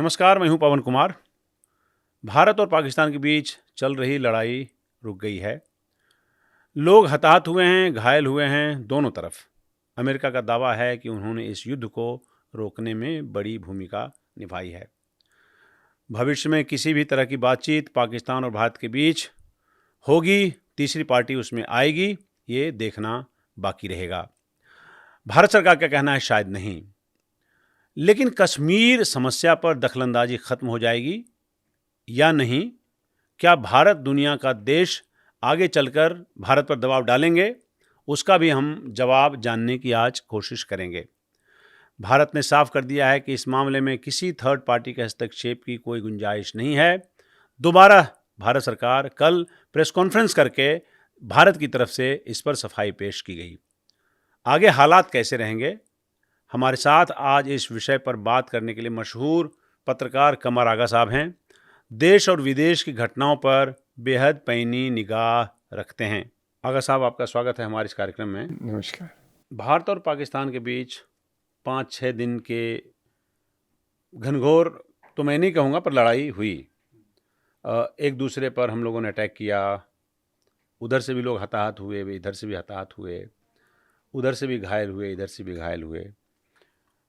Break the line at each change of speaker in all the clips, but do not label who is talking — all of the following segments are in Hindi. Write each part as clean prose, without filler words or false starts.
नमस्कार, मैं हूं पवन कुमार। भारत और पाकिस्तान के बीच चल रही लड़ाई रुक गई है। लोग हताहत हुए हैं, घायल हुए हैं दोनों तरफ। अमेरिका का दावा है कि उन्होंने इस युद्ध को रोकने में बड़ी भूमिका निभाई है। भविष्य में किसी भी तरह की बातचीत पाकिस्तान और भारत के बीच होगी, तीसरी पार्टी उसमें आएगी, ये देखना बाकी रहेगा। भारत सरकार का कहना है शायद नहीं, लेकिन कश्मीर समस्या पर दखलंदाजी खत्म हो जाएगी या नहीं? क्या भारत दुनिया का देश आगे चलकर भारत पर दबाव डालेंगे? उसका भी हम जवाब जानने की आज कोशिश करेंगे। भारत ने साफ कर दिया है कि इस मामले में किसी थर्ड पार्टी के हस्तक्षेप की कोई गुंजाइश नहीं है। दोबारा भारत सरकार कल प्रेस कॉन्फ्रेंस करके भारत की तरफ से इस पर सफाई पेश की गई। आगे हालात कैसे रहेंगे? हमारे साथ आज इस विषय पर बात करने के लिए मशहूर पत्रकार कमर आगा साहब हैं। देश और विदेश की घटनाओं पर बेहद पैनी निगाह रखते हैं। आगा साहब, आपका स्वागत है हमारे इस कार्यक्रम में।
नमस्कार।
भारत और पाकिस्तान के बीच 5-6 दिन के घनघोर तो मैं नहीं कहूँगा, पर लड़ाई हुई। एक दूसरे पर हम लोगों ने अटैक किया। उधर से भी लोग हताहत हुए, वे इधर से भी हताहत हुए, उधर से भी घायल हुए, इधर से भी घायल हुए।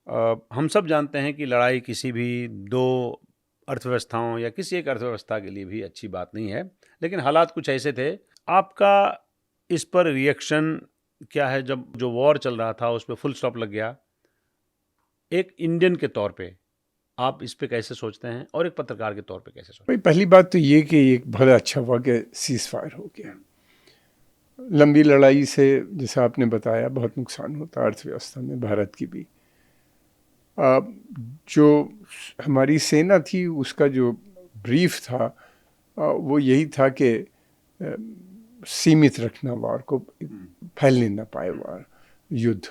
हम सब जानते हैं कि लड़ाई किसी भी दो अर्थव्यवस्थाओं या किसी एक अर्थव्यवस्था के लिए भी अच्छी बात नहीं है, लेकिन हालात कुछ ऐसे थे। आपका इस पर रिएक्शन क्या है? जब जो वॉर चल रहा था उस पर फुल स्टॉप लग गया, एक इंडियन के तौर पे आप इस पे कैसे सोचते हैं और एक पत्रकार के तौर पे कैसे सोचते
भाई, पहली बात तो ये कि एक बड़ा अच्छा हुआ कि सीज़ फायर हो गया। लंबी लड़ाई से, जैसे आपने बताया, बहुत नुकसान होता अर्थव्यवस्था में, भारत की भी। जो हमारी सेना थी उसका जो ब्रीफ था वो यही था कि सीमित रखना वार को, फैलने ना पाए वार, युद्ध।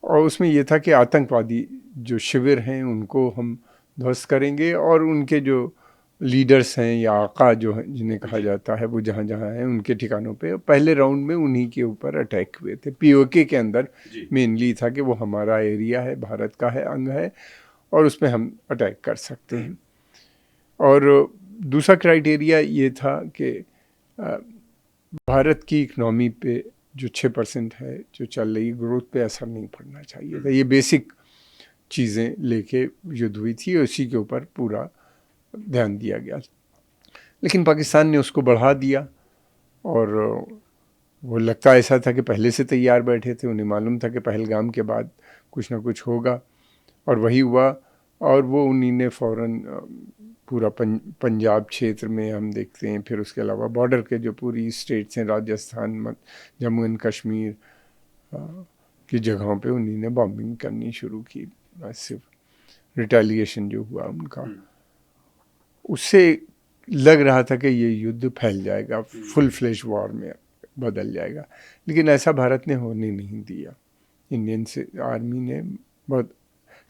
और उसमें यह था कि आतंकवादी जो शिविर हैं उनको हम ध्वस्त करेंगे और उनके जो लीडर्स हैं या आका जो हैं जिन्हें कहा जाता है, वो जहाँ जहाँ हैं उनके ठिकानों पे पहले राउंड में उन्हीं के ऊपर अटैक हुए थे। पीओके के अंदर मेनली था कि वो हमारा एरिया है, भारत का है, अंग है, और उसमें हम अटैक कर सकते हैं। और दूसरा क्राइटेरिया ये था कि भारत की इकनॉमी पे जो 6% है जो चल रही, ग्रोथ पे असर नहीं पड़ना चाहिए था। ये बेसिक चीज़ें लेके युद्ध हुई थी और इसी के ऊपर पूरा ध्यान दिया गया। लेकिन पाकिस्तान ने उसको बढ़ा दिया और वो लगता ऐसा था कि पहले से तैयार बैठे थे, उन्हें मालूम था कि पहलगाम के बाद कुछ ना कुछ होगा, और वही हुआ। और वो उन्हीं ने फ़ौरन पूरा पंजाब क्षेत्र में हम देखते हैं, फिर उसके अलावा बॉर्डर के जो पूरी स्टेट्स हैं, राजस्थान, जम्मू एंड कश्मीर की जगहों पे उन्हीं ने बॉम्बिंग करनी शुरू की। सिर्फ रिटेलिएशन जो हुआ उनका, उससे लग रहा था कि ये युद्ध फैल जाएगा, फुल फ्लेश वॉर में बदल जाएगा। लेकिन ऐसा भारत ने होने नहीं दिया। इंडियन से आर्मी ने बहुत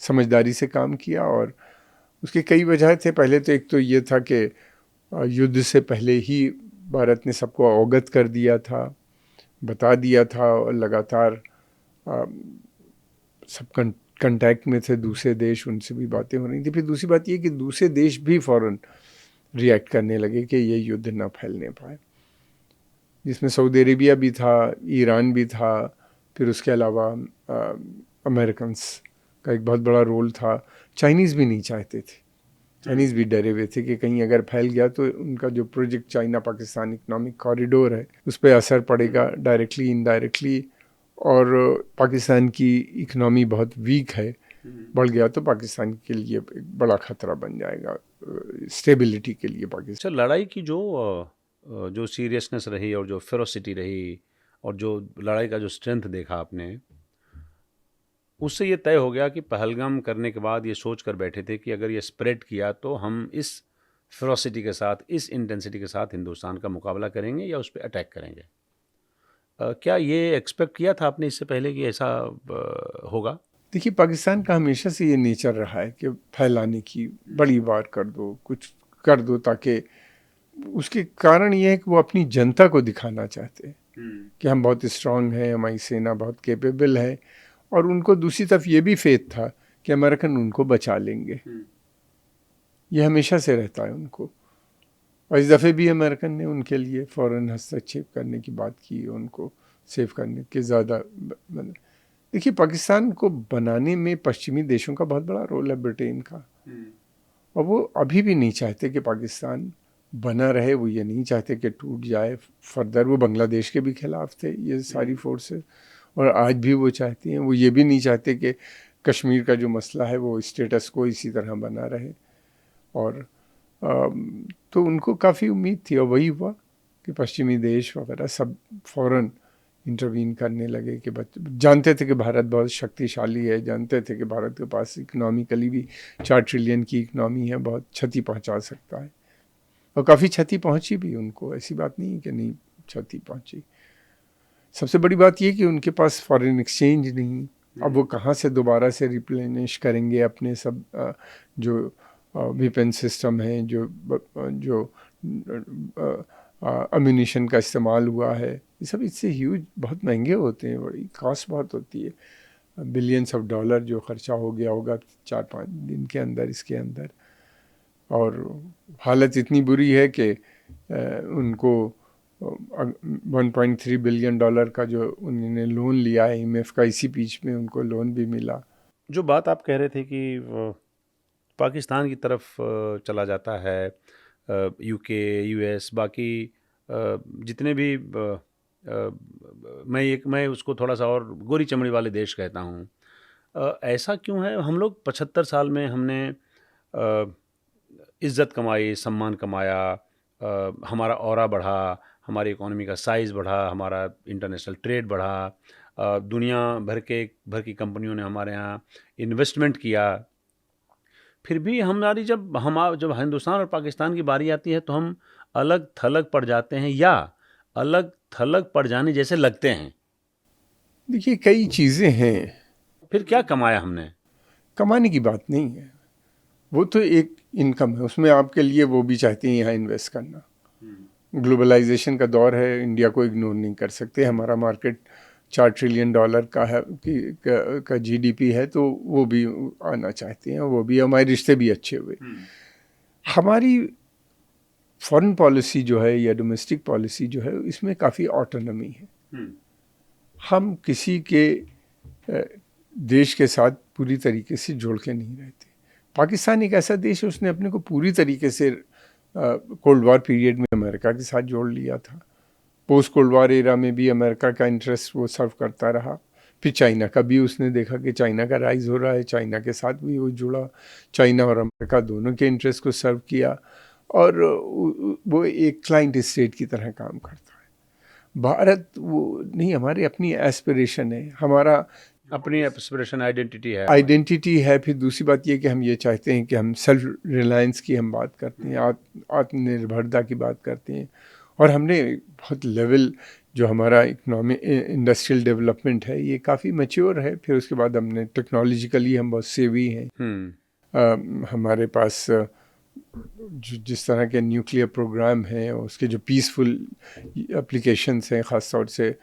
समझदारी से काम किया और उसके कई वजह थे। पहले तो एक तो ये था कि युद्ध से पहले ही भारत ने सबको अवगत कर दिया था, बता दिया था, और लगातार सब कंटैक्ट में थे दूसरे देश, उनसे भी बातें हो रही थी। फिर दूसरी बात ये कि दूसरे देश भी फ़ौरन रिएक्ट करने लगे कि ये युद्ध ना फैलने पाए, जिसमें सऊदी अरेबिया भी था, ईरान भी था, फिर उसके अलावा अमेरिकन्स का एक बहुत बड़ा रोल था। चाइनीज़ भी नहीं चाहते थे, चाइनीज़ भी डरे हुए थे कि कहीं अगर फैल गया तो उनका जो project China Pakistan economic corridor है उस पर असर पड़ेगा डायरेक्टली इनडायरेक्टली, और पाकिस्तान की इकोनॉमी बहुत वीक है, बढ़ गया तो पाकिस्तान के लिए एक बड़ा खतरा बन जाएगा स्टेबिलिटी के लिए पाकिस्तान।
लड़ाई की जो सीरियसनेस रही और जो फेरोसिटी रही और जो लड़ाई का जो स्ट्रेंथ देखा आपने, उससे ये तय हो गया कि पहलगाम करने के बाद ये सोच कर बैठे थे कि अगर ये स्प्रेड किया तो हम इस फेरोसिटी के साथ, इस इंटेंसिटी के साथ हिंदुस्तान का मुकाबला करेंगे या उस पर अटैक करेंगे। क्या ये एक्सपेक्ट किया था आपने इससे पहले कि ऐसा होगा?
देखिए, पाकिस्तान का हमेशा से ये नेचर रहा है कि फैलाने की, बड़ी वार कर दो, कुछ कर दो, ताकि उसके कारण ये है कि वो अपनी जनता को दिखाना चाहते हैं कि हम बहुत स्ट्रांग हैं, हमारी सेना बहुत कैपेबल है, और उनको दूसरी तरफ ये भी फेथ था कि अमेरिकन उनको बचा लेंगे। ये हमेशा से रहता है उनको। और इस दफ़े भी अमेरिकन ने उनके लिए फ़ौरन हस्तक्षेप करने की बात की है, उनको सेव करने के ज़्यादा। देखिए, पाकिस्तान को बनाने में पश्चिमी देशों का बहुत बड़ा रोल है, ब्रिटेन का। और वो अभी भी नहीं चाहते कि पाकिस्तान बना रहे, वो ये नहीं चाहते कि टूट जाए फर्दर। वो बांग्लादेश के भी खिलाफ थे ये सारी फोर्सेस, और आज भी वो चाहती हैं। वो ये भी नहीं चाहते कि कश्मीर का जो मसला है वो स्टेटस को इसी तरह बना रहे। और तो उनको काफ़ी उम्मीद थी, और वही हुआ कि पश्चिमी देश वगैरह सब फ़ौरन इंटरवीन करने लगे कि जानते थे कि भारत बहुत शक्तिशाली है, जानते थे कि भारत के पास इकोनॉमिकली भी 4 ट्रिलियन की इकनॉमी है, बहुत क्षति पहुंचा सकता है। और काफ़ी क्षति पहुंची भी उनको, ऐसी बात नहीं है कि नहीं क्षति पहुंची। सबसे बड़ी बात ये कि उनके पास फॉरेन एक्सचेंज नहीं। अब वो कहाँ से दोबारा से रिप्लेनिश करेंगे अपने सब जो वेपन सिस्टम है, जो अम्यूनिशन का इस्तेमाल हुआ है, ये सब इससे ह्यूज बहुत महंगे होते हैं, बड़ी कॉस्ट बहुत होती है। बिलियंस ऑफ डॉलर जो खर्चा हो गया होगा 4-5 दिन के अंदर इसके अंदर। और हालत इतनी बुरी है कि उनको 1.3 बिलियन डॉलर का जो उन्होंने लोन लिया है IMF का, इसी बीच में उनको लोन भी मिला।
जो बात आप कह रहे थे कि पाकिस्तान की तरफ चला जाता है, UK, US, बाकी जितने भी मैं उसको थोड़ा सा और गोरी चमड़ी वाले देश कहता हूँ। ऐसा क्यों है? हम लोग 75 साल में हमने इज़्ज़त कमाई, सम्मान कमाया, हमारा ऑरा बढ़ा, हमारी इकोनॉमी का साइज़ बढ़ा, हमारा इंटरनेशनल ट्रेड बढ़ा, दुनिया भर की कंपनियों ने हमारे यहाँ इन्वेस्टमेंट किया। फिर भी हमारी जब हिंदुस्तान और पाकिस्तान की बारी आती है तो हम अलग थलग पड़ जाते हैं, या अलग थलग पड़ जाने जैसे लगते हैं।
देखिए, कई चीज़ें हैं।
फिर क्या कमाया हमने?
कमाने की बात नहीं है, वो तो एक इनकम है, उसमें आपके लिए वो भी चाहते हैं यहाँ इन्वेस्ट करना। ग्लोबलाइजेशन का दौर है, इंडिया को इग्नोर नहीं कर सकते। हमारा मार्केट 4 ट्रिलियन डॉलर का है का GDP है, तो वो भी आना चाहते हैं, वो भी हमारे रिश्ते भी अच्छे हुए। हमारी फॉरेन पॉलिसी जो है या डोमेस्टिक पॉलिसी जो है, इसमें काफ़ी ऑटोनॉमी है। हम किसी के देश के साथ पूरी तरीके से जोड़ के नहीं रहते। पाकिस्तान एक ऐसा देश है, उसने अपने को पूरी तरीके से कोल्ड वॉर पीरियड में अमेरिका के साथ जोड़ लिया था। पोस्ट कोल्ड वॉर एरा में भी अमेरिका का इंटरेस्ट वो सर्व करता रहा। फिर चाइना का भी उसने देखा कि चाइना का राइज हो रहा है, चाइना के साथ भी वो जुड़ा, चाइना और अमेरिका दोनों के इंटरेस्ट को सर्व किया, और वो एक क्लाइंट स्टेट की तरह काम करता है। भारत वो नहीं, हमारी अपनी एस्पिरेशन है, हमारा
अपनी एस्पिरेशन,
आइडेंटिटी है। फिर दूसरी बात ये कि हम ये चाहते हैं कि हम सेल्फ रिलायंस की हम बात करते हैं, आत्मनिर्भरता की बात करते हैं। और हमने बहुत लेवल जो हमारा इकोनॉमी इंडस्ट्रियल डेवलपमेंट है, ये काफ़ी मैच्योर है। फिर उसके बाद हमने टेक्नोलॉजिकली हम बहुत सेवी हैं। हमारे पास जिस तरह के न्यूक्लियर प्रोग्राम हैं, उसके जो पीसफुल एप्लीकेशंस हैं, ख़ास तौर से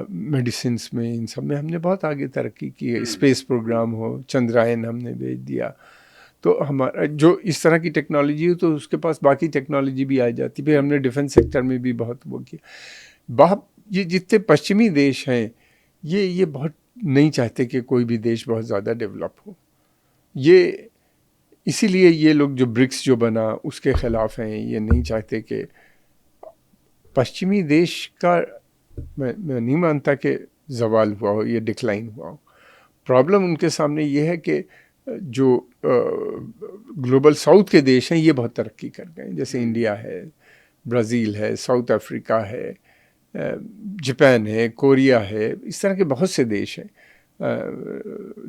मेडिसिन में, इन सब में हमने बहुत आगे तरक्की की है। स्पेस प्रोग्राम हो, चंद्रयान हमने भेज दिया, तो हमारा जो इस तरह की टेक्नोलॉजी हो तो उसके पास बाकी टेक्नोलॉजी भी आ जाती। फिर हमने डिफेंस सेक्टर में भी बहुत वो किया। ये जितने पश्चिमी देश हैं, ये बहुत नहीं चाहते कि कोई भी देश बहुत ज़्यादा डेवलप हो। ये इसीलिए ये लोग जो ब्रिक्स जो बना उसके ख़िलाफ़ हैं। ये नहीं चाहते कि पश्चिमी देश का, मैं नहीं मानता कि ज़वाल हुआ हो, ये डिक्लाइन हुआ हो। प्रॉब्लम उनके सामने ये है कि जो ग्लोबल साउथ के देश हैं, ये बहुत तरक्की कर गए हैं। जैसे इंडिया है, ब्राज़ील है, साउथ अफ्रीका है, जापान है, कोरिया है, इस तरह के बहुत से देश हैं।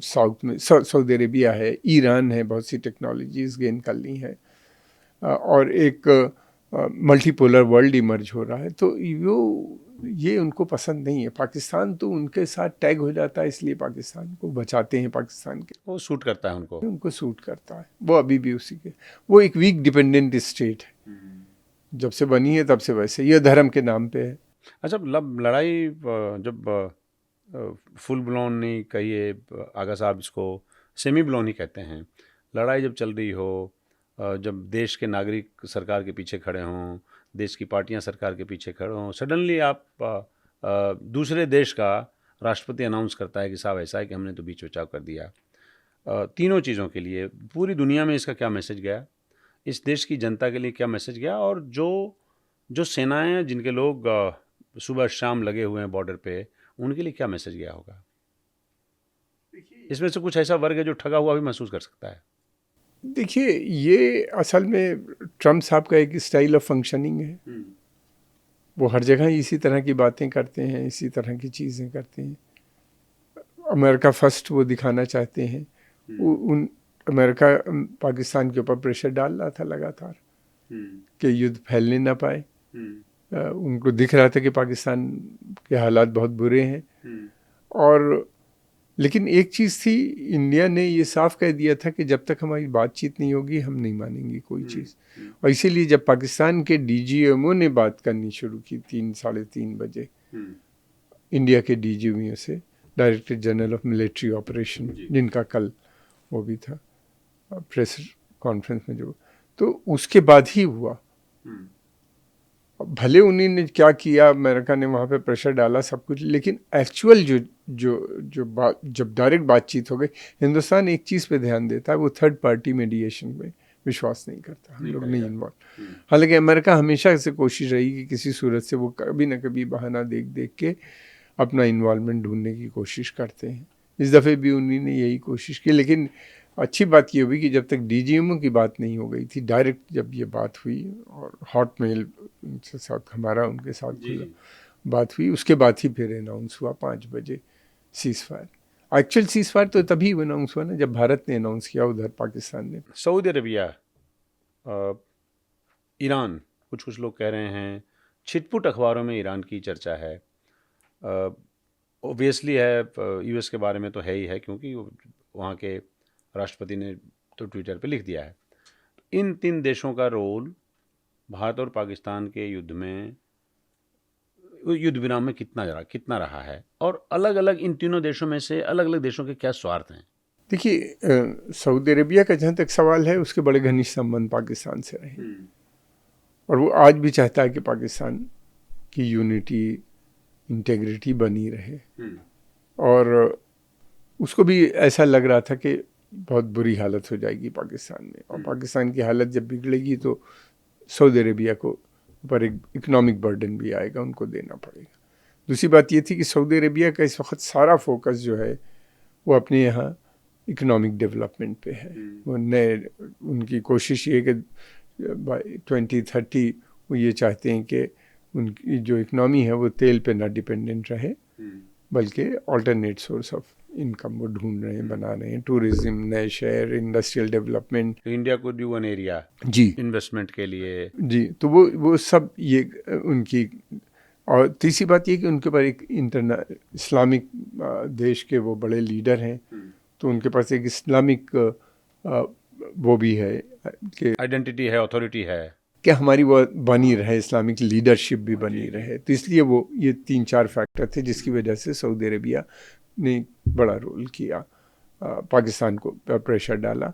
साउथ में सऊदी अरेबिया है, ईरान है, बहुत सी टेक्नोलॉजीज़ गेन कर ली हैं, और एक मल्टीपोलर वर्ल्ड इमर्ज हो रहा है। तो ये उनको पसंद नहीं है। पाकिस्तान तो उनके साथ टैग हो जाता है, इसलिए पाकिस्तान को बचाते हैं। पाकिस्तान के
वो सूट करता है उनको
सूट करता है। वो अभी भी उसी के, वो एक वीक डिपेंडेंट स्टेट है, जब से बनी है तब से वैसे, ये धर्म के नाम पे है।
अच्छा, लड़ाई जब फुल ब्लोन नहीं कहिए, आगा साहब इसको सेमी ब्लोन ही कहते हैं, लड़ाई जब चल रही हो, जब देश के नागरिक सरकार के पीछे खड़े हों, देश की पार्टियां सरकार के पीछे खड़े हों, सडनली आप दूसरे देश का राष्ट्रपति अनाउंस करता है कि साहब ऐसा है कि हमने तो बीच बचाव कर दिया। तीनों चीज़ों के लिए पूरी दुनिया में इसका क्या मैसेज गया, इस देश की जनता के लिए क्या मैसेज गया, और जो जो सेनाएं हैं, जिनके लोग सुबह शाम लगे हुए हैं बॉर्डर पे, उनके लिए क्या मैसेज गया होगा। इसमें से कुछ ऐसा वर्ग है जो ठगा हुआ भी महसूस कर सकता है।
देखिए, ये असल में ट्रम्प साहब का एक स्टाइल ऑफ फंक्शनिंग है। वो हर जगह इसी तरह की बातें करते हैं, इसी तरह की चीज़ें करते हैं। अमेरिका फर्स्ट वो दिखाना चाहते हैं। उन अमेरिका पाकिस्तान के ऊपर प्रेशर डाल रहा था लगातार कि युद्ध फैलने ना पाए। उनको दिख रहा था कि पाकिस्तान के हालात बहुत बुरे हैं। और लेकिन एक चीज़ थी, इंडिया ने ये साफ कह दिया था कि जब तक हमारी बातचीत नहीं होगी हम नहीं मानेंगे कोई चीज़। और इसीलिए जब पाकिस्तान के DGMO ने बात करनी शुरू की 3-3:30 बजे इंडिया के DGMO से, director general of military operation, जिनका कल वो भी था प्रेस कॉन्फ्रेंस में जो, तो उसके बाद ही हुआ। भले उन्होंने क्या किया, अमेरिका ने वहाँ पे प्रेशर डाला सब कुछ, लेकिन एक्चुअल जब डायरेक्ट बातचीत हो गई, हिंदुस्तान एक चीज़ पे ध्यान देता है, वो थर्ड पार्टी मीडिएशन में विश्वास नहीं करता। हम लोग नहीं इन्वॉल्व। हालांकि अमेरिका हमेशा से कोशिश रही कि किसी सूरत से वो कभी ना कभी बहाना देख देख के अपना इन्वॉल्वमेंट ढूंढने की कोशिश करते हैं। इस दफ़े भी उन्होंने यही कोशिश की। लेकिन अच्छी बात ये हुई कि जब तक DGMO की बात नहीं हो गई थी, डायरेक्ट जब ये बात हुई और हॉट मेल उनके साथ, हमारा उनके साथ बात हुई, उसके बाद ही फिर अनाउंस हुआ 5 बजे seize fire. Actual seize fire तो तभी अनाउंस हुआ ना जब भारत ने अनाउंस किया, उधर पाकिस्तान ने।
सऊदी अरबिया, ईरान, कुछ लोग कह रहे हैं, छिटपुट अखबारों में ईरान की चर्चा है। ओबियसली है, US के बारे में तो है ही है, क्योंकि वहाँ के राष्ट्रपति ने तो ट्विटर पे लिख दिया है। इन 3 देशों का रोल भारत और पाकिस्तान के युद्ध विराम में कितना रहा है, और अलग अलग इन तीनों देशों में से अलग अलग देशों के क्या स्वार्थ हैं।
देखिए, सऊदी अरेबिया का जहाँ तक सवाल है, उसके बड़े घनिष्ठ संबंध पाकिस्तान से रहे, और वो आज भी चाहता है कि पाकिस्तान की यूनिटी, इंटेग्रिटी बनी रहे। और उसको भी ऐसा लग रहा था कि बहुत बुरी हालत हो जाएगी पाकिस्तान में, और पाकिस्तान की हालत जब बिगड़ेगी तो सऊदी अरेबिया को ऊपर एक इकोनॉमिक बर्डन भी आएगा, उनको देना पड़ेगा। दूसरी बात ये थी कि सऊदी अरेबिया का इस वक्त सारा फोकस जो है वो अपने यहाँ इकोनॉमिक डेवलपमेंट पे है। वो उनकी कोशिश ये कि बाय 2030 वो ये चाहते हैं कि उनकी जो इकनॉमी है वो तेल पे ना डिपेंडेंट रहे, बल्कि ऑल्टरनेट सोर्स ऑफ इनकम वो ढूंढ रहे हैं, बना रहे हैं। टूरिज्म, नए शहर, इंडस्ट्रियल डेवलपमेंट।
इंडिया को डू वन एरिया
जी
इन्वेस्टमेंट के लिए।
जी, तो वो सब ये उनकी। और तीसरी बात ये कि उनके पास एक इस्लामिक देश के वो बड़े लीडर हैं, तो उनके पास एक इस्लामिक वो भी है कि
आइडेंटिटी है, अथॉरिटी है
कि हमारी वो बनी रहे, इस्लामिक लीडरशिप भी बनी रहे। तो इसलिए वो ये 3-4 फैक्टर थे जिसकी वजह से सऊदी अरेबिया ने बड़ा रोल किया, पाकिस्तान को प्रेशर डाला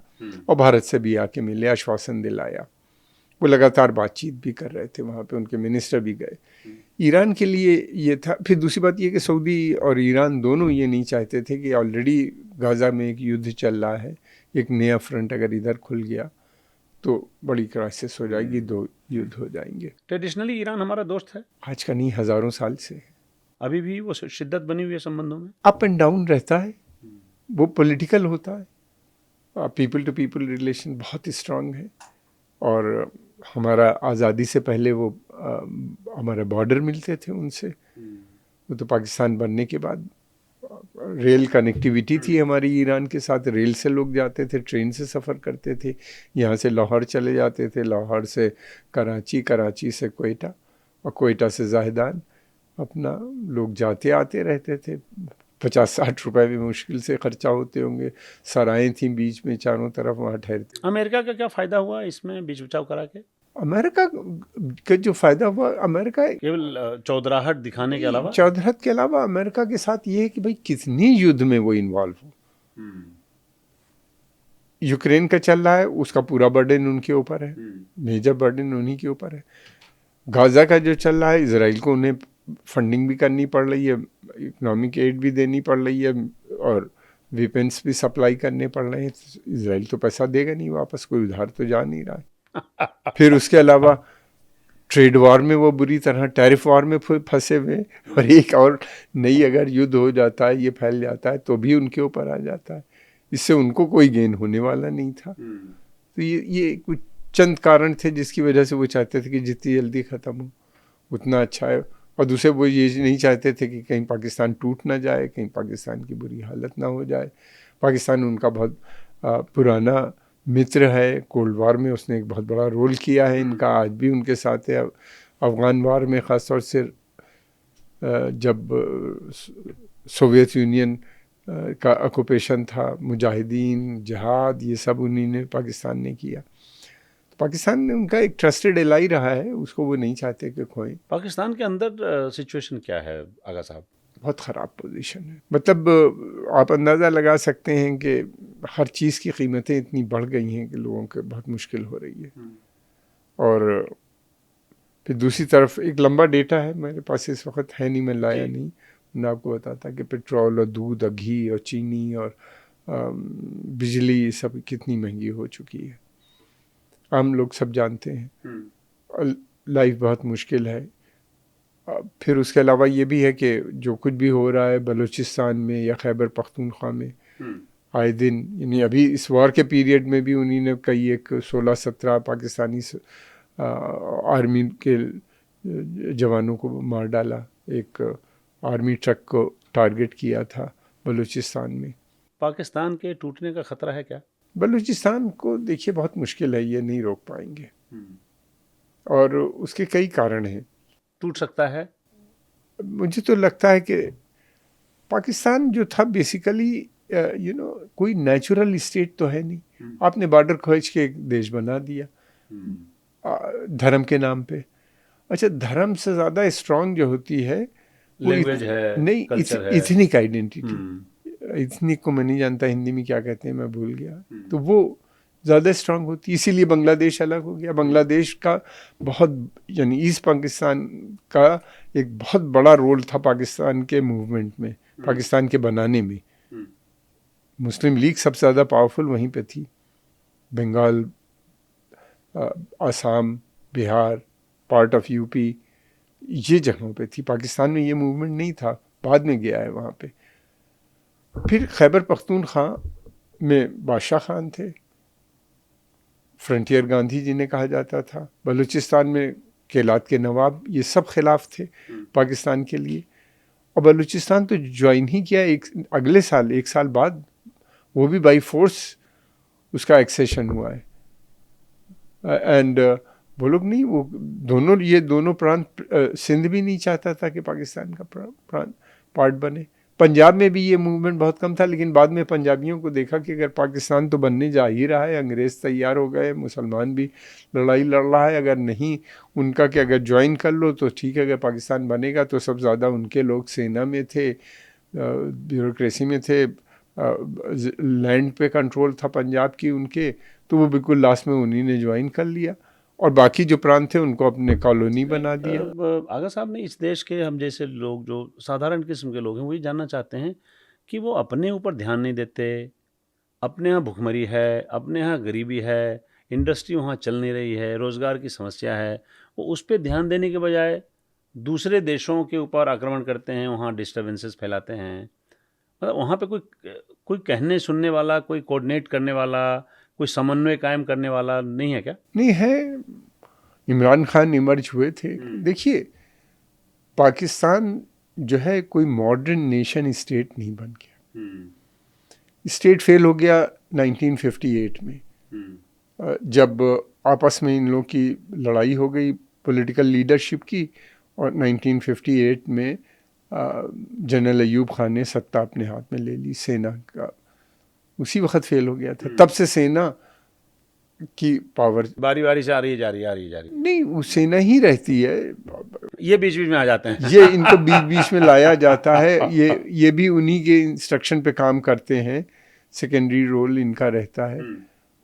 और भारत से भी आके मिले, आश्वासन दिलाया। वो लगातार बातचीत भी कर रहे थे, वहाँ पे उनके मिनिस्टर भी गए। ईरान के लिए ये था। फिर दूसरी बात ये कि सऊदी और ईरान दोनों ये नहीं चाहते थे कि ऑलरेडी गाज़ा में एक युद्ध चल रहा है, एक नया फ्रंट अगर इधर खुल गया तो बड़ी क्राइसिस हो जाएगी, 2 युद्ध हो जाएंगे।
ट्रेडिशनली ईरान हमारा दोस्त है,
आज का नहीं, हज़ारों साल से।
अभी भी वो शिद्दत बनी हुई है संबंधों में,
अप एंड डाउन रहता है, वो पॉलिटिकल होता है। पीपल टू पीपल रिलेशन बहुत स्ट्रांग है। और हमारा आज़ादी से पहले वो हमारे बॉर्डर मिलते थे उनसे, वो तो पाकिस्तान बनने के बाद रेल कनेक्टिविटी थी हमारी ईरान के साथ। रेल से लोग जाते थे, ट्रेन से सफ़र करते थे, यहाँ से लाहौर चले जाते थे, लाहौर से कराची, कराची से कोयटा और कोयटा से ज़ाहिदान। अपना लोग जाते आते रहते थे। 50-60 रुपए भी मुश्किल से खर्चा होते होंगे। सराएं थी बीच में चारों तरफ, वहाँ ठहरते।
अमेरिका का क्या फ़ायदा हुआ इसमें बीच बचाव करा के?
अमेरिका का जो फ़ायदा हुआ, अमेरिका
केवल चौधराहट दिखाने के अलावा,
चौधराहट के अलावा अमेरिका के साथ ये है कि भाई कितनी युद्ध में वो इन्वॉल्व हो। यूक्रेन का चल रहा है उसका पूरा बर्डन उनके ऊपर है, मेजर बर्डन उन्हीं के ऊपर है। गाज़ा का जो चल रहा है, इजराइल को उन्हें फंडिंग भी करनी पड़ रही है, इकोनॉमिक एड भी देनी पड़ रही है और वेपन्स भी सप्लाई करने पड़ रहे हैं। इजराइल तो पैसा देगा नहीं वापस, कोई उधार तो जा नहीं रहा है। फिर उसके अलावा ट्रेड वॉर में वो बुरी तरह, टैरिफ वॉर में फंसे हुए, और एक और नई अगर युद्ध हो जाता है, ये फैल जाता है तो भी उनके ऊपर आ जाता है। इससे उनको कोई गेन होने वाला नहीं था। तो ये कुछ चंद कारण थे जिसकी वजह से वो चाहते थे कि जितनी जल्दी ख़त्म हो उतना अच्छा है। और दूसरे वो ये नहीं चाहते थे कि कहीं पाकिस्तान टूट ना जाए, कहीं पाकिस्तान की बुरी हालत ना हो जाए। पाकिस्तान उनका बहुत पुराना मित्र है, कोल्ड वार में उसने एक बहुत बड़ा रोल किया है इनका, आज भी उनके साथ है। अफ़गान वार में ख़ास तौर से जब सोवियत यूनियन का ऑक्यूपेशन था, मुजाहिदीन, जिहाद, ये सब उन्हीं ने, पाकिस्तान ने किया। तो पाकिस्तान ने उनका एक ट्रस्टेड एलाई रहा है, उसको वो नहीं चाहते कि खोएं।
पाकिस्तान के अंदर सिचुएशन क्या है आगा साहब? बहुत
ख़राब पोजीशन है। मतलब आप अंदाज़ा लगा सकते हैं कि हर चीज़ की कीमतें इतनी बढ़ गई हैं कि लोगों को बहुत मुश्किल हो रही है। और फिर दूसरी तरफ एक लंबा डेटा है, मेरे पास इस वक्त है नहीं, मैं लाया नहीं, मैं आपको बताता कि पेट्रोल और दूध और घी और चीनी और बिजली सब कितनी महंगी हो चुकी है। आम लोग सब जानते हैं, लाइफ बहुत मुश्किल है। फिर उसके अलावा ये भी है कि जो कुछ भी हो रहा है बलूचिस्तान में या खैबर पख्तूनख्वा में आए दिन, यानी अभी इस वॉर के पीरियड में भी उन्हीं ने कई एक 16-17 पाकिस्तानी आर्मी के जवानों को मार डाला। एक आर्मी ट्रक को टारगेट किया था बलूचिस्तान में।
पाकिस्तान के टूटने का ख़तरा है क्या?
बलूचिस्तान को देखिए बहुत मुश्किल है, ये नहीं रोक पाएंगे और उसके कई कारण हैं।
टूट सकता है?
मुझे तो लगता है कि पाकिस्तान जो था बेसिकली कोई नेचुरल स्टेट तो है नहीं। आपने बॉर्डर खोज के एक देश बना दिया धर्म के नाम पे। अच्छा, धर्म से ज़्यादा स्ट्रांग जो होती है
लैंग्वेज है,
नहीं,
कल्चर है,
इथनिक आइडेंटिटी। इथनिक को मैं नहीं जानता हिंदी में क्या कहते हैं, मैं भूल गया। तो वो ज़्यादा स्ट्रांग होती है, इसीलिए बांग्लादेश अलग हो गया। बांग्लादेश का बहुत, यानी ईस्ट पाकिस्तान का एक बहुत बड़ा रोल था पाकिस्तान के मूवमेंट में, पाकिस्तान के बनाने में। मुस्लिम लीग सबसे ज़्यादा पावरफुल वहीं पे थी। Bengal, Assam, Bihar, part of UP, ये जगहों पे थी। पाकिस्तान में ये मूवमेंट नहीं था, बाद में गया है वहाँ पे। फिर खैबर पख्तूनख्वा में बादशाह खान थे, फ्रंटियर गांधी जी ने कहा जाता था। बलूचिस्तान में केलात के नवाब, ये सब खिलाफ थे पाकिस्तान के लिए। और बलूचिस्तान तो ज्वाइन ही किया एक अगले साल, एक साल बाद, वो भी बाई फोर्स उसका एक्सेशन हुआ है। एंड वो लोग नहीं, वो दोनों, ये दोनों प्रांत, सिंध भी नहीं चाहता था कि पाकिस्तान का प्रांत पार्ट बने। पंजाब में भी ये मूवमेंट बहुत कम था, लेकिन बाद में पंजाबियों को देखा कि अगर पाकिस्तान तो बनने जा ही रहा है, अंग्रेज़ तैयार हो गए, मुसलमान भी लड़ाई लड़ रहा है, अगर नहीं उनका कि अगर ज्वाइन कर लो तो ठीक है, अगर पाकिस्तान बनेगा तो सब ज़्यादा उनके लोग सेना में थे, ब्यूरोक्रेसी में थे, लैंड पे कंट्रोल था पंजाब की उनके, तो वो बिल्कुल लास्ट में उन्हीं ने ज्वाइन कर लिया और बाकी जो प्रांत थे उनको अपने कॉलोनी बना दिया।
आगा साहब ने, इस देश के हम जैसे लोग जो साधारण किस्म के लोग हैं, वो ये जानना चाहते हैं कि वो अपने ऊपर ध्यान नहीं देते। अपने यहाँ भुखमरी है, अपने यहाँ गरीबी है, इंडस्ट्री वहाँ चल नहीं रही है, रोज़गार की समस्या है, वो उस पर ध्यान देने के बजाय दूसरे देशों के ऊपर आक्रमण करते हैं, वहाँ डिस्टर्बेंसेस फैलाते हैं। मतलब वहाँ पे कोई कहने सुनने वाला, कोई कोऑर्डिनेट करने वाला, कोई समन्वय कायम करने वाला नहीं है क्या?
नहीं है, इमरान खान इमर्ज हुए थे। देखिए, पाकिस्तान जो है कोई मॉडर्न नेशन स्टेट नहीं बन गया। स्टेट फेल हो गया 1958 में, जब आपस में इन लोगों की लड़ाई हो गई पॉलिटिकल लीडरशिप की, और 1958 में जनरल अयूब खान ने सत्ता अपने हाथ में ले ली, सेना का उसी वक्त फेल हो गया था। तब से सेना की पावर
बारी बारी से आ रही जा रही
नहीं, वो सेना ही रहती है,
ये बीच बीच में आ जाते हैं।
ये इनको बीच बीच में लाया जाता है, ये भी उन्हीं के इंस्ट्रक्शन पे काम करते हैं, सेकेंडरी रोल इनका रहता है।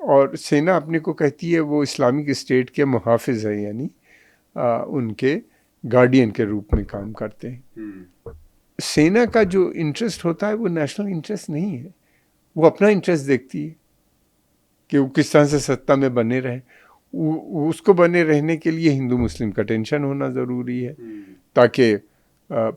और सेना अपने को कहती है वो इस्लामिक स्टेट के मुहाफिज है, यानी उनके गार्डियन के रूप में काम करते हैं। सेना का जो इंटरेस्ट होता है वो नेशनल इंटरेस्ट नहीं है, वो अपना इंटरेस्ट देखती है कि वो किस तरह से सत्ता में बने रहे। उसको बने रहने के लिए हिंदू मुस्लिम का टेंशन होना ज़रूरी है, ताकि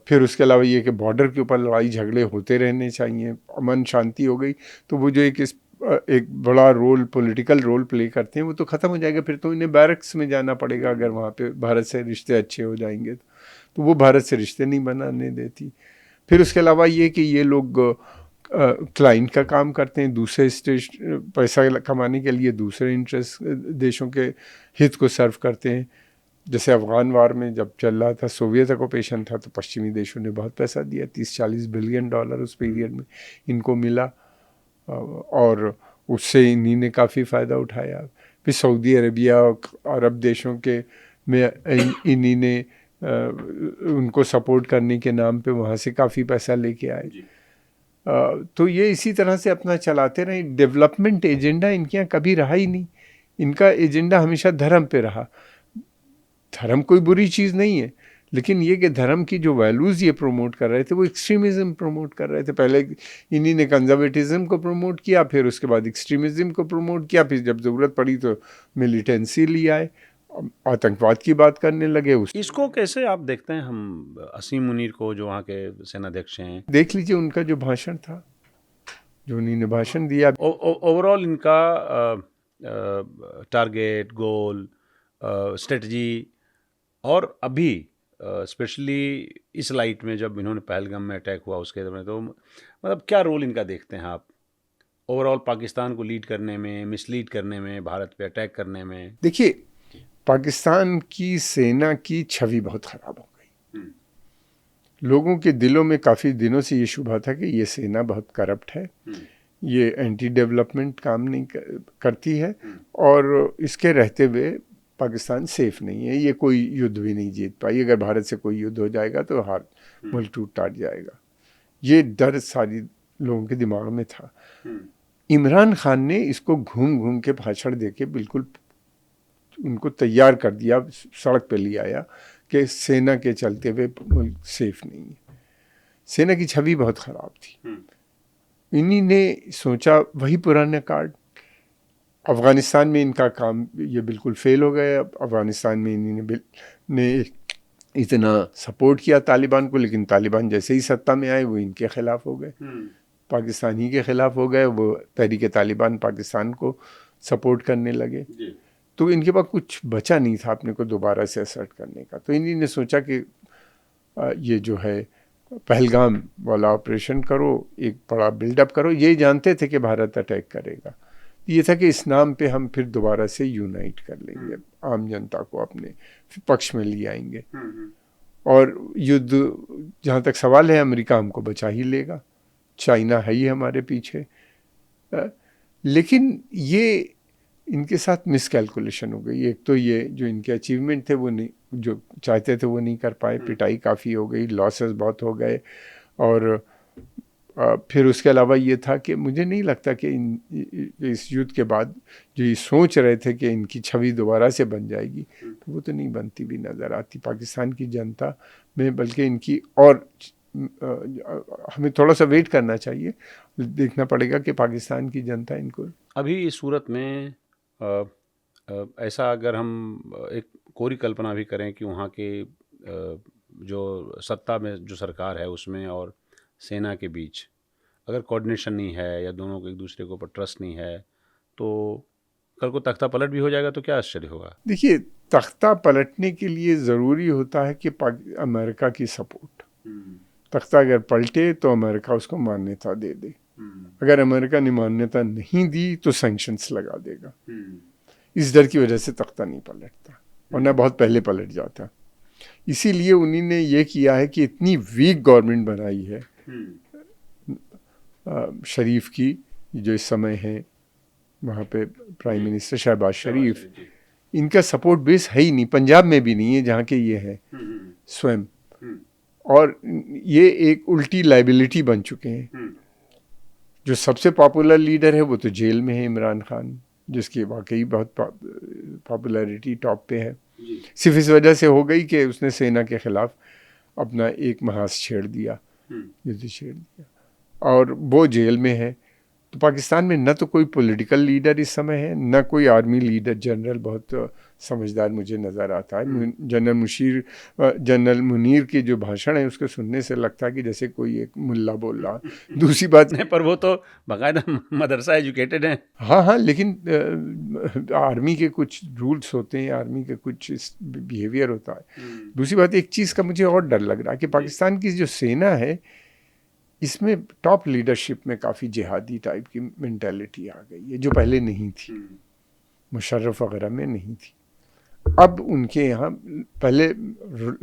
फिर उसके अलावा ये कि बॉर्डर के ऊपर लड़ाई झगड़े होते रहने चाहिए, अमन शांति हो गई तो वो जो एक बड़ा रोल, पॉलिटिकल रोल प्ले करते हैं, वो तो ख़त्म हो जाएगा। फिर तो इन्हें बैरक्स में जाना पड़ेगा अगर वहाँ पे भारत से रिश्ते अच्छे हो जाएंगे तो वो भारत से रिश्ते नहीं बनाने देती। फिर उसके अलावा ये कि ये लोग क्लाइंट का काम करते हैं, दूसरे स्टेट पैसा कमाने के लिए दूसरे इंटरेस्ट देशों के हित को सर्व करते हैं। जैसे अफ़गान वार में जब चल रहा था, सोवियत ऑक्यूपेशन था, तो पश्चिमी देशों ने बहुत पैसा दिया, 30-40 बिलियन डॉलर उस पीरियड में इनको मिला, और उससे इन्हीं ने काफ़ी फ़ायदा उठाया। फिर सऊदी अरबिया और अरब देशों के में इन्हीं ने उनको सपोर्ट करने के नाम पे वहाँ से काफ़ी पैसा लेके आए। तो ये इसी तरह से अपना चलाते रहे। डेवलपमेंट एजेंडा इनके यहाँ कभी रहा ही नहीं, इनका एजेंडा हमेशा धर्म पे रहा। धर्म कोई बुरी चीज़ नहीं है, लेकिन ये कि धर्म की जो वैल्यूज़ ये प्रमोट कर रहे थे वो एक्सट्रीमिज़म प्रमोट कर रहे थे। पहले इन्हीं ने कंजर्वेटिज़म को प्रमोट किया, फिर उसके बाद एक्सट्रीमिज़म को प्रमोट किया, फिर जब ज़रूरत पड़ी तो मिलिटेंसी ले आए, आतंकवाद की बात करने लगे।
इसको कैसे आप देखते हैं? हम असीम मुनीर को, जो वहाँ के सेनाध्यक्ष हैं,
देख लीजिए उनका जो भाषण था, जो उन्होंने भाषण दिया,
ओवरऑल इनका टारगेट, गोल, स्ट्रेटजी, और अभी स्पेशली इस लाइट में जब इन्होंने पहलगाम में अटैक हुआ उसके में, तो मतलब क्या रोल इनका देखते हैं आप ओवरऑल पाकिस्तान को लीड करने में, मिसलीड करने में, भारत पे अटैक करने में?
देखिए, पाकिस्तान की सेना की छवि बहुत ख़राब हो गई। लोगों के दिलों में काफ़ी दिनों से ये शुबा था कि ये सेना बहुत करप्ट है, ये एंटी डेवलपमेंट काम नहीं करती है, और इसके रहते हुए पाकिस्तान सेफ नहीं है, ये कोई युद्ध भी नहीं जीत पाई। अगर भारत से कोई युद्ध हो जाएगा तो मुल्क टूट टाट जाएगा। ये डर सारी लोगों के दिमाग में था। इमरान खान ने इसको घूम घूम के भाषण दे के बिल्कुल उनको तैयार कर दिया, सड़क पे ले आया कि सेना के चलते हुए मुल्क सेफ नहीं है। सेना की छवि बहुत ख़राब थी। इन्हीं ने सोचा वही पुराना कार्ड। अफ़गानिस्तान में इनका काम ये बिल्कुल फेल हो गया। अफ़गानिस्तान में इन्हीं ने इतना सपोर्ट किया तालिबान को, लेकिन तालिबान जैसे ही सत्ता में आए वो इनके ख़िलाफ़ हो गए, पाकिस्तान ही के ख़िलाफ़ हो गए। वो तहरीक तालिबान पाकिस्तान को सपोर्ट करने लगे, तो इनके पास कुछ बचा नहीं था अपने को दोबारा से असर्ट करने का। तो इन्हीं ने सोचा कि ये जो है पहलगाम वाला ऑपरेशन करो, एक बड़ा बिल्डअप करो। ये जानते थे कि भारत अटैक करेगा, ये था कि इस नाम पे हम फिर दोबारा से यूनाइट कर लेंगे, आम जनता को अपने पक्ष में ले आएंगे, और युद्ध जहाँ तक सवाल है अमेरिका हमको बचा ही लेगा, चाइना है ही हमारे पीछे। लेकिन ये इनके साथ मिसकैलकुलेशन हो गई। एक तो ये जो इनके अचीवमेंट थे वो नहीं, जो चाहते थे वो नहीं कर पाए, पिटाई काफ़ी हो गई, लॉसेस बहुत हो गए, और फिर उसके अलावा ये था कि मुझे नहीं लगता कि इस युद्ध के बाद जो ये सोच रहे थे कि इनकी छवि दोबारा से बन जाएगी, तो वो तो नहीं बनती भी नज़र आती पाकिस्तान की जनता में। बल्कि इनकी और हमें थोड़ा सा वेट करना चाहिए, देखना पड़ेगा कि पाकिस्तान की जनता इनको
अभी इस सूरत में ऐसा अगर हम एक कोरी कल्पना भी करें कि वहाँ के जो सत्ता में जो सरकार है उसमें और सेना के बीच अगर कोऑर्डिनेशन नहीं है या दोनों को एक दूसरे के ऊपर ट्रस्ट नहीं है, तो कल को तख्ता पलट भी हो जाएगा तो क्या आश्चर्य होगा?
देखिए, तख्ता पलटने के लिए ज़रूरी होता है कि अमेरिका की सपोर्ट। तख्ता अगर पलटे तो अमेरिका उसको मान्यता दे दे, अगर अमेरिका ने मान्यता नहीं दी तो सैंक्शंस लगा देगा। इस डर की वजह से तख्ता नहीं पलटता, वरना बहुत पहले पलट जाता। इसीलिए उन्हीं ने ये किया है कि इतनी वीक गवर्नमेंट बनाई है शरीफ की, जो इस समय है वहाँ पे प्राइम मिनिस्टर शहबाज शरीफ, इनका सपोर्ट बेस है ही नहीं, पंजाब में भी नहीं है जहाँ के ये है स्वयं, और ये एक उल्टी लाइबिलिटी बन चुके हैं। जो सबसे पॉपुलर लीडर है वो तो जेल में है, इमरान खान, जिसकी वाकई बहुत पॉपुलैरिटी टॉप पे है। सिर्फ इस वजह से हो गई कि उसने सेना के खिलाफ अपना एक महाज छेड़ दिया, युद्ध छेड़ दिया, और वो जेल में है। तो पाकिस्तान में न तो कोई पॉलिटिकल लीडर इस समय है, न कोई आर्मी लीडर। जनरल बहुत समझदार मुझे नज़र आता है। जनरल मुनीर की जो भाषण है उसको सुनने से लगता है कि जैसे कोई एक मुल्ला बोल रहा। दूसरी बात
नहीं, पर वो तो बाकायदा मदरसा एजुकेटेड हैं।
हाँ, लेकिन आर्मी के कुछ रूल्स होते हैं, आर्मी के कुछ बिहेवियर होता है। दूसरी बात, एक चीज़ का मुझे और डर लग रहा है कि पाकिस्तान की जो सेना है इसमें टॉप लीडरशिप में काफ़ी जिहादी टाइप की मेंटालिटी आ गई है, जो पहले नहीं थी, मुशर्रफ वगैरह में नहीं थी। अब उनके यहाँ पहले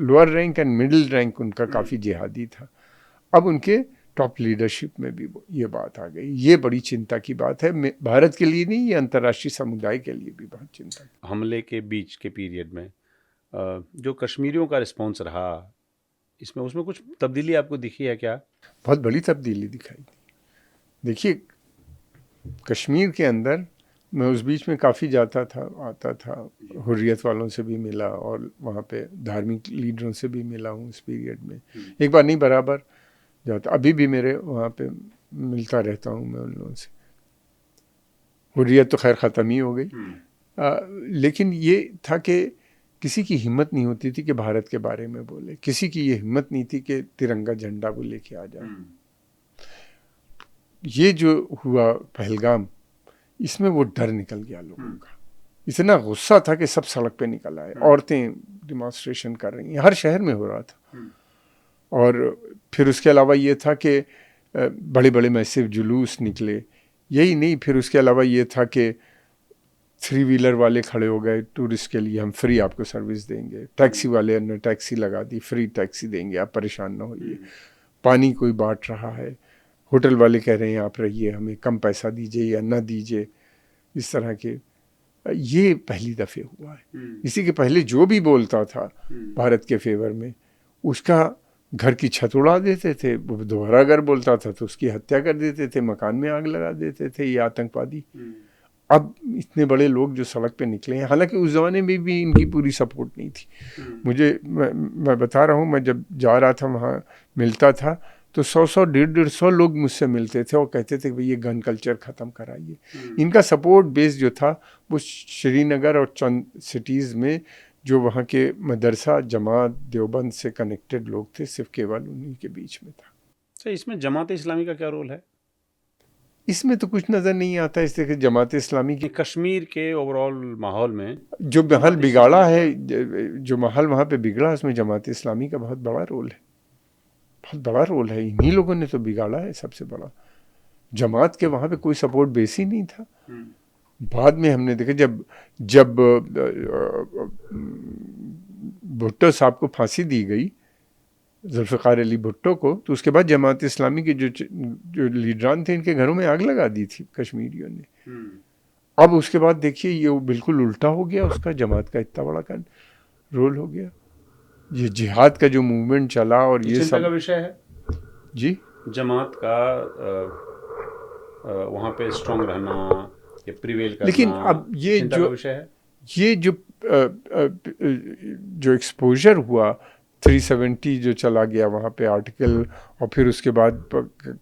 lower rank and middle rank उनका काफ़ी जिहादी था, अब उनके टॉप लीडरशिप में भी ये बात आ गई। ये बड़ी चिंता की बात है, भारत के लिए नहीं, ये अंतर्राष्ट्रीय समुदाय के लिए भी बहुत चिंता की।
हमले के बीच के पीरियड में जो कश्मीरियों का रिस्पॉन्स रहा, उसमें कुछ तब्दीली आपको दिखी है क्या?
बहुत बड़ी तब्दीली दिखाई दी। देखिए, कश्मीर के अंदर मैं उस बीच में काफ़ी जाता था, आता था, हुर्रियत वालों से भी मिला और वहाँ पे धार्मिक लीडरों से भी मिला हूँ इस पीरियड में। एक बार नहीं, बराबर जाता, अभी भी मेरे वहाँ पे मिलता रहता हूँ मैं उन लोगों से। हुर्रियत तो खैर ख़त्म ही हो गई, लेकिन ये था कि किसी की हिम्मत नहीं होती थी कि भारत के बारे में बोले, किसी की ये हिम्मत नहीं थी कि तिरंगा झंडा वो लेके आ जाए। ये जो हुआ पहलगाम, इसमें वो डर निकल गया लोगों का। इतना गुस्सा था कि सब सड़क पे निकल आए, औरतें डिमॉन्स्ट्रेशन कर रही हैं, हर शहर में हो रहा था। और फिर उसके अलावा ये था कि बड़े बड़े मैसिव जुलूस निकले। यही नहीं, फिर उसके अलावा ये था कि 3 व्हीलर वाले खड़े हो गए, टूरिस्ट के लिए हम फ्री आपको सर्विस देंगे। टैक्सी वाले ने टैक्सी लगा दी, फ्री टैक्सी देंगे, आप परेशान ना होइए। पानी कोई बांट रहा है, होटल वाले कह रहे हैं आप रहिए, हमें कम पैसा दीजिए या ना दीजिए। इस तरह के ये पहली दफ़े हुआ है। इसी के पहले जो भी बोलता था भारत के फेवर में, उसका घर की छत उड़ा देते थे। वो दोबारा अगर बोलता था तो उसकी हत्या कर देते थे, मकान में आग लगा देते थे, ये आतंकवादी। अब इतने बड़े लोग जो सड़क पे निकले हैं, हालांकि उस ज़माने में भी इनकी पूरी सपोर्ट नहीं थी। मैं बता रहा हूँ, मैं जब जा रहा था वहाँ मिलता था तो 100 150 लोग मुझसे मिलते थे और कहते थे कि ये गन कल्चर ख़त्म कराइए। इनका सपोर्ट बेस जो था वो श्रीनगर और चंद सिटीज़ में जो वहाँ के मदरसा जमात देवबंद से कनेक्टेड लोग थे, सिर्फ केवल उन्हीं के बीच में था।
तो इसमें जमात इस्लामी का क्या रोल है?
इसमें तो कुछ नज़र नहीं आता। इस तरह की जमात इस्लामी की
कश्मीर के ओवरऑल माहौल में
जो माहौल बिगाड़ा है, जो माहौल वहाँ पे बिगड़ा, उसमें जमात इस्लामी का बहुत बड़ा रोल है, बहुत बड़ा रोल है। इन्हीं लोगों ने तो बिगाड़ा है सबसे बड़ा। जमात के वहाँ पे कोई सपोर्ट बेस ही नहीं था। बाद में हमने देखा जब भुट्टो साहब को फांसी दी गई, जुल्फ़िकार अली भुट्टो को, तो उसके बाद जमात इस्लामी के जो लीडरान थे, इनके घरों में आग लगा दी थी कश्मीरियों ने। अब उसके बाद देखिए ये बिल्कुल उल्टा हो गया, उसका जमात का इतना बड़ा रोल हो गया। ये जिहाद का जो मूवमेंट चला और ये सब
का विषय है
जी,
जमात का वहाँ पे स्ट्रांग रहना या प्रिवेल करना।
लेकिन अब ये जो
विषय है,
ये जो एक्सपोजर हुआ 370 जो चला गया वहाँ पे आर्टिकल, और फिर उसके बाद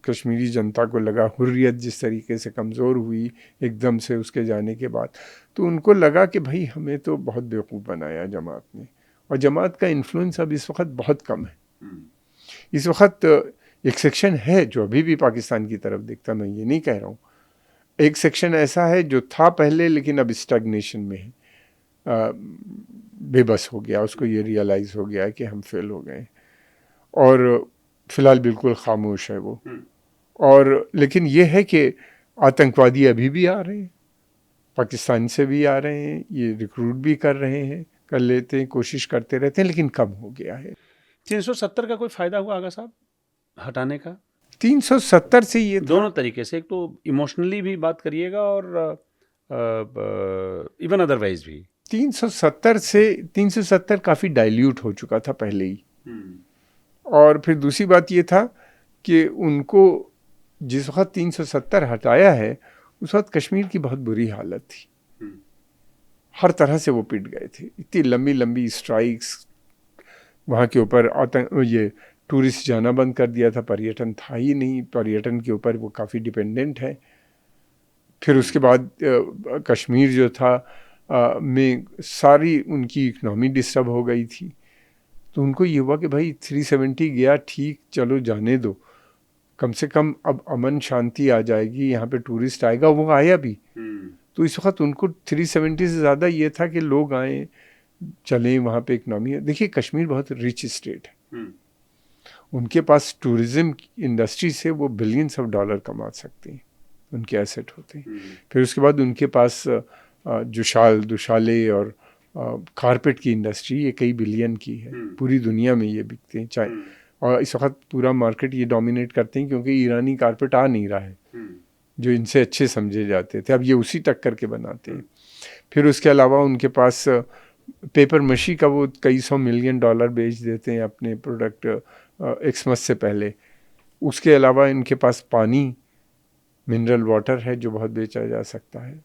कश्मीरी जनता को लगा हुर्रियत जिस तरीके से कमज़ोर हुई एकदम से उसके जाने के बाद, तो उनको लगा कि भाई हमें तो बहुत बेवकूफ़ बनाया जमात ने। और जमात का इन्फ्लुएंस अब इस वक्त बहुत कम है। इस वक्त एक सेक्शन है जो अभी भी पाकिस्तान की तरफ देखता, मैं ये नहीं कह रहा हूँ, एक सेक्शन ऐसा है जो था पहले लेकिन अब स्टैग्नेशन में है, बेबस हो गया, उसको ये रियलाइज़ हो गया है कि हम फेल हो गए और फ़िलहाल बिल्कुल खामोश है वो। और लेकिन ये है कि आतंकवादी अभी भी आ रहे हैं, पाकिस्तान से भी आ रहे हैं, ये रिक्रूट भी कर रहे हैं, कर लेते हैं, कोशिश करते रहते हैं, लेकिन कम हो गया है।
370 का कोई फ़ायदा हुआ आगा साहब हटाने का?
370 से ये
दोनों तरीके से, एक तो इमोशनली भी बात करिएगा और इवन अदरवाइज भी।
370 काफ़ी डाइल्यूट हो चुका था पहले ही। और फिर दूसरी बात ये था कि उनको जिस वक्त 370 हटाया है उस वक्त कश्मीर की बहुत बुरी हालत थी, हर तरह से वो पिट गए थे, इतनी लंबी लंबी स्ट्राइक्स, वहाँ के ऊपर ये टूरिस्ट जाना बंद कर दिया था, पर्यटन था ही नहीं, पर्यटन के ऊपर वो काफ़ी डिपेंडेंट है। फिर उसके बाद कश्मीर जो था में सारी उनकी इकनॉमी डिस्टर्ब हो गई थी, तो उनको ये हुआ कि भाई 370 गया, ठीक, चलो जाने दो, कम से कम अब अमन शांति आ जाएगी, यहाँ पे टूरिस्ट आएगा। वो आया भी। तो इस वक्त उनको 370 से ज़्यादा ये था कि लोग आए, चलें, वहाँ पे इकनॉमी है। देखिए कश्मीर बहुत रिच स्टेट है, उनके पास टूरिज्म इंडस्ट्री से वो बिलियंस ऑफ डॉलर कमा सकते हैं, उनके एसेट होते हैं। फिर उसके बाद उनके पास जो शाल दुशाले और कारपेट की इंडस्ट्री, ये कई बिलियन की है, पूरी दुनिया में ये बिकते हैं। चाहे और इस वक्त पूरा मार्केट ये डोमिनेट करते हैं, क्योंकि ईरानी कारपेट आ नहीं रहा है जो इनसे अच्छे समझे जाते थे, अब ये उसी टक्कर के बनाते हैं। फिर उसके अलावा उनके पास पेपर मशी का वो कई $100 मिलियन बेच देते हैं अपने प्रोडक्ट एक्समस से पहले। उसके अलावा इनके पास पानी, मिनरल वाटर है जो बहुत बेचा जा सकता है।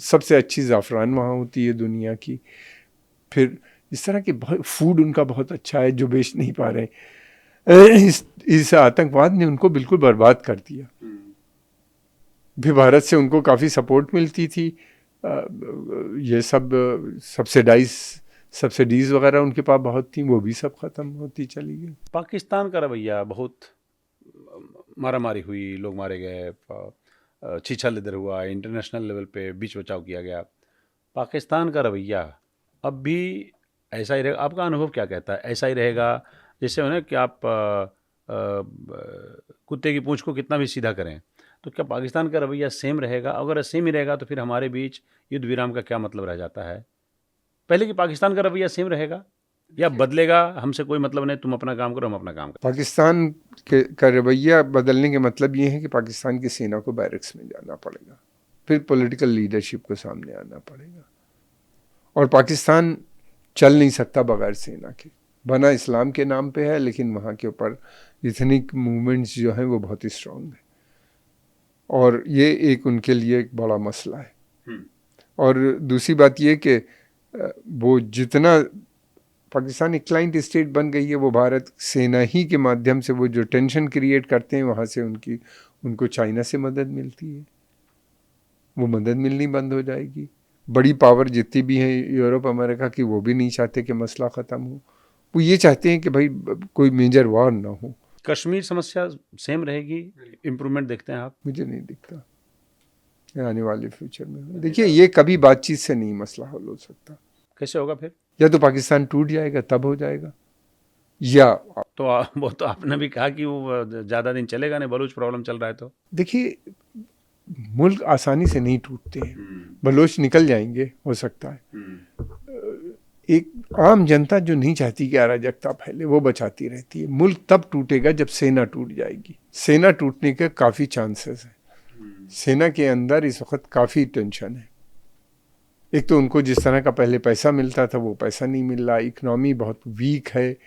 सबसे अच्छी ज़ाफ़रान वहाँ होती है दुनिया की। फिर इस तरह के बहुत फूड उनका बहुत अच्छा है जो बेच नहीं पा रहे। इस आतंकवाद ने उनको बिल्कुल बर्बाद कर दिया। भी भारत से उनको काफ़ी सपोर्ट मिलती थी, ये सब सब्सिडीज़ वगैरह उनके पास बहुत थी, वो भी सब ख़त्म होती चली गई।
पाकिस्तान का रवैया, बहुत मारामारी हुई, लोग मारे गए, छीछल इधर हुआ, इंटरनेशनल लेवल पे बीच बचाव किया गया। पाकिस्तान का रवैया अब भी ऐसा ही रहेगा? आपका अनुभव क्या कहता है, ऐसा ही रहेगा? जैसे हो ना कि आप कुत्ते की पूंछ को कितना भी सीधा करें, तो क्या पाकिस्तान का रवैया सेम रहेगा? अगर सेम ही रहेगा तो फिर हमारे बीच युद्ध विराम का क्या मतलब रह जाता है? पहले कि पाकिस्तान का रवैया सेम रहेगा या बदलेगा? हमसे कोई मतलब नहीं, तुम अपना काम करो, हम अपना काम करें।
पाकिस्तान का रवैया बदलने के मतलब ये है कि पाकिस्तान की सेना को बैरक्स में जाना पड़ेगा, फिर पॉलिटिकल लीडरशिप को सामने आना पड़ेगा, और पाकिस्तान चल नहीं सकता बगैर सेना के। बना इस्लाम के नाम पे है, लेकिन वहाँ के ऊपर इथनिक मूवमेंट्स जो हैं वो बहुत ही स्ट्रॉन्ग है, और ये एक उनके लिए एक बड़ा मसला है। और दूसरी बात ये कि वो जितना पाकिस्तान एक क्लाइंट स्टेट बन गई है, वो भारत सेना ही के माध्यम से वो जो टेंशन क्रिएट करते हैं, वहाँ से उनको चाइना से मदद मिलती है, वो मदद मिलनी बंद हो जाएगी। बड़ी पावर जितनी भी हैं यूरोप अमेरिका की, वो भी नहीं चाहते कि मसला ख़त्म हो, वो ये चाहते हैं कि भाई कोई मेजर वॉर ना हो।
कश्मीर समस्या सेम रहेगी, इम्प्रूवमेंट देखते हैं आप?
मुझे नहीं दिखता आने वाले फ्यूचर में। देखिए ये कभी बातचीत से नहीं मसला हल हो सकता।
कैसे होगा फिर?
या तो पाकिस्तान टूट जाएगा तब हो जाएगा, या
वो तो आपने भी कहा कि वो ज़्यादा दिन चलेगा नहीं, बलूच प्रॉब्लम चल रहा है तो।
देखिए मुल्क आसानी से नहीं टूटते हैं, बलोच निकल जाएंगे हो सकता है। एक आम जनता जो नहीं चाहती कि अराजकता फैले, वो बचाती रहती है। मुल्क तब टूटेगा जब सेना टूट जाएगी। सेना टूटने के काफ़ी चांसेस हैं। सेना के अंदर इस वक्त काफ़ी टेंशन है। एक तो उनको जिस तरह का पहले पैसा मिलता था वो पैसा नहीं मिल रहा, इकनॉमी बहुत वीक है,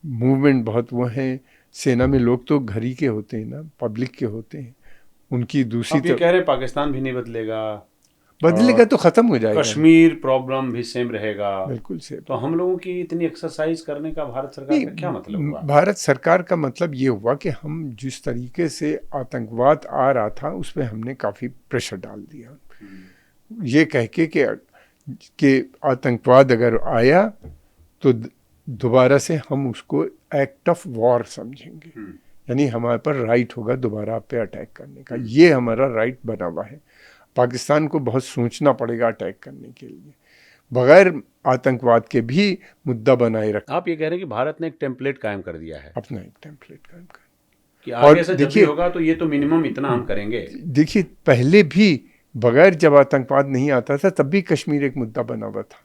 मूवमेंट बहुत वो हैं। सेना में लोग तो घर ही के होते हैं ना, पब्लिक के होते हैं। उनकी दूसरी
आप ये कह रहे हैं पाकिस्तान भी नहीं बदलेगा,
बदलेगा तो ख़त्म हो जाएगा,
कश्मीर प्रॉब्लम भी सेम रहेगा,
बिल्कुल सेम।
तो हम लोगों की इतनी एक्सरसाइज करने का भारत सरकार का क्या मतलब हुआ?
भारत सरकार का मतलब ये हुआ कि हम जिस तरीके से आतंकवाद आ रहा था उस पर हमने काफ़ी प्रेशर डाल दिया, ये कह के कि आतंकवाद अगर आया तो दोबारा से हम उसको एक्ट ऑफ वॉर समझेंगे, यानी हमारे पर राइट होगा दोबारा आप पे अटैक करने का। ये हमारा राइट बना हुआ है। पाकिस्तान को बहुत सोचना पड़ेगा अटैक करने के लिए, बगैर आतंकवाद के भी मुद्दा बनाए रखा।
आप ये कह रहे हैं कि भारत ने एक टेम्पलेट कायम कर दिया है,
अपना एक टेम्पलेट कायम कर
कि आगे से जब भी होगा तो ये तो मिनिमम इतना हम करेंगे।
देखिए पहले भी बगैर जब आतंकवाद नहीं आता था तब भी कश्मीर एक मुद्दा बना हुआ था।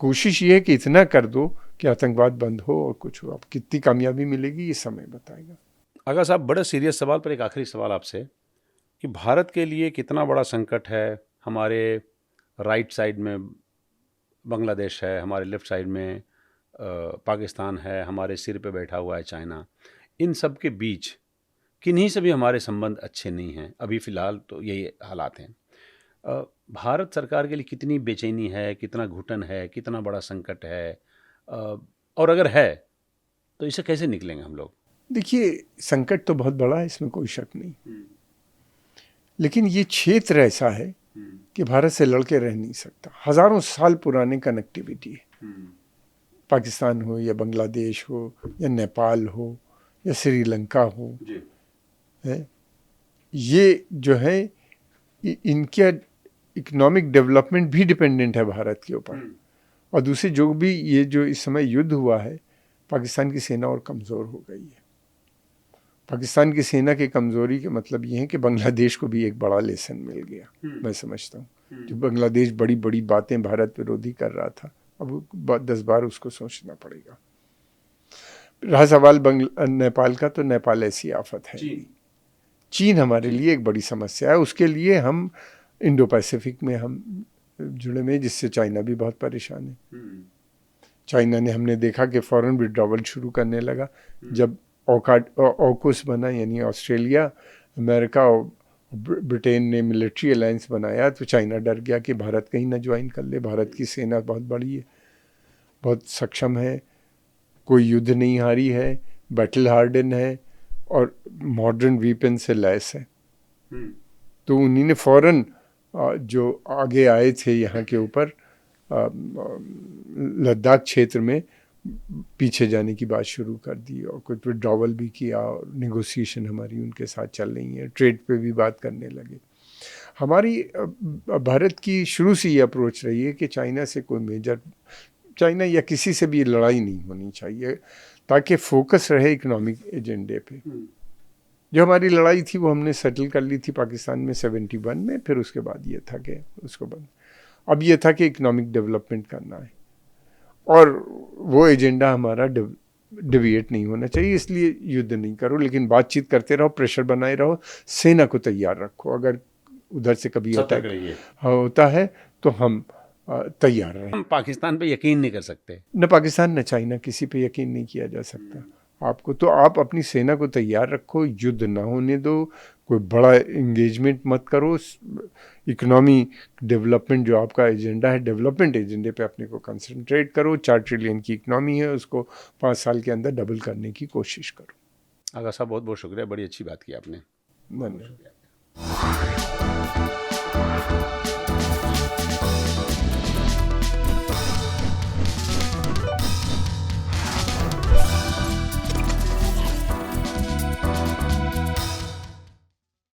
कोशिश ये है कि इतना कर दो कि आतंकवाद बंद हो और कुछ हो। अब कितनी कामयाबी मिलेगी ये समय बताएगा।
अगर साहब बड़े सीरियस सवाल पर एक आखिरी सवाल आपसे, कि भारत के लिए कितना बड़ा संकट है, हमारे राइट साइड में बांग्लादेश है, हमारे लेफ्ट साइड में पाकिस्तान है, हमारे सिर पे बैठा हुआ है चाइना, इन सब के बीच किन्हीं से भी हमारे संबंध अच्छे नहीं हैं, अभी फ़िलहाल तो यही हालात हैं। भारत सरकार के लिए कितनी बेचैनी है, कितना घुटन है, कितना बड़ा संकट है, और अगर है तो इससे कैसे निकलेंगे हम लोग?
देखिए, संकट तो बहुत बड़ा है, इसमें कोई शक नहीं, लेकिन ये क्षेत्र ऐसा है कि भारत से लड़के रह नहीं सकता। हजारों साल पुराने कनेक्टिविटी है, पाकिस्तान हो या बांग्लादेश हो या नेपाल हो या श्रीलंका हो, है ये जो है इनके इकोनॉमिक डेवलपमेंट भी डिपेंडेंट है भारत के ऊपर। और दूसरी जो भी ये जो इस समय युद्ध हुआ है, पाकिस्तान की सेना और कमज़ोर हो गई है। पाकिस्तान की सेना की कमज़ोरी के मतलब ये है कि बांग्लादेश को भी एक बड़ा लेसन मिल गया, मैं समझता हूँ। जो बांग्लादेश बड़ी बड़ी बातें भारत विरोधी कर रहा था, अब 10 बार उसको सोचना पड़ेगा। रहा सवाल नेपाल का, तो नेपाल ऐसी आफत है। चीन हमारे लिए एक बड़ी समस्या है, उसके लिए हम इंडो पैसिफिक में हम जुड़े में, जिससे चाइना भी बहुत परेशान है। चाइना ने, हमने देखा कि फॉरेन विड्रॉवल शुरू करने लगा जब ऑकूस बना, यानी ऑस्ट्रेलिया, अमेरिका और ब्रिटेन ने मिलिट्री अलायंस बनाया, तो चाइना डर गया कि भारत कहीं ना ज्वाइन कर ले। भारत की सेना बहुत बड़ी है, बहुत सक्षम है, कोई युद्ध नहीं हारी है, बैटल हार्डन है और मॉडर्न वीपन से लैस है। तो उन्हीं ने फौरन जो आगे आए थे यहाँ के ऊपर लद्दाख क्षेत्र में पीछे जाने की बात शुरू कर दी और कुछ विड्रॉवल भी किया और नेगोशिएशन हमारी उनके साथ चल रही है, ट्रेड पे भी बात करने लगे। हमारी भारत की शुरू से ये अप्रोच रही है कि चाइना से कोई मेजर, चाइना या किसी से भी लड़ाई नहीं होनी चाहिए, ताकि फोकस रहे इकोनॉमिक एजेंडे पे। जो हमारी लड़ाई थी वो हमने सेटल कर ली थी पाकिस्तान में 71 में, फिर उसके बाद ये था कि उसको बंद, अब ये था कि इकोनॉमिक डेवलपमेंट करना है और वो एजेंडा हमारा डिविएट नहीं होना चाहिए। इसलिए युद्ध नहीं करो, लेकिन बातचीत करते रहो, प्रेशर बनाए रहो, सेना को तैयार रखो। अगर उधर से कभी होता है तो हम तैयार रहें।
हम पाकिस्तान पे यकीन नहीं कर सकते,
न पाकिस्तान न चाइना, किसी पे यकीन नहीं किया जा सकता आपको। तो आप अपनी सेना को तैयार रखो, युद्ध ना होने दो, कोई बड़ा एंगेजमेंट मत करो। इकोनॉमी डेवलपमेंट जो आपका एजेंडा है, डेवलपमेंट एजेंडे पे अपने को कंसंट्रेट करो। 4 ट्रिलियन की इकोनॉमी है, उसको 5 साल के अंदर डबल करने की कोशिश करो।
आगा साहब बहुत बहुत शुक्रिया, बड़ी अच्छी बात की आपने।
धन्यवाद।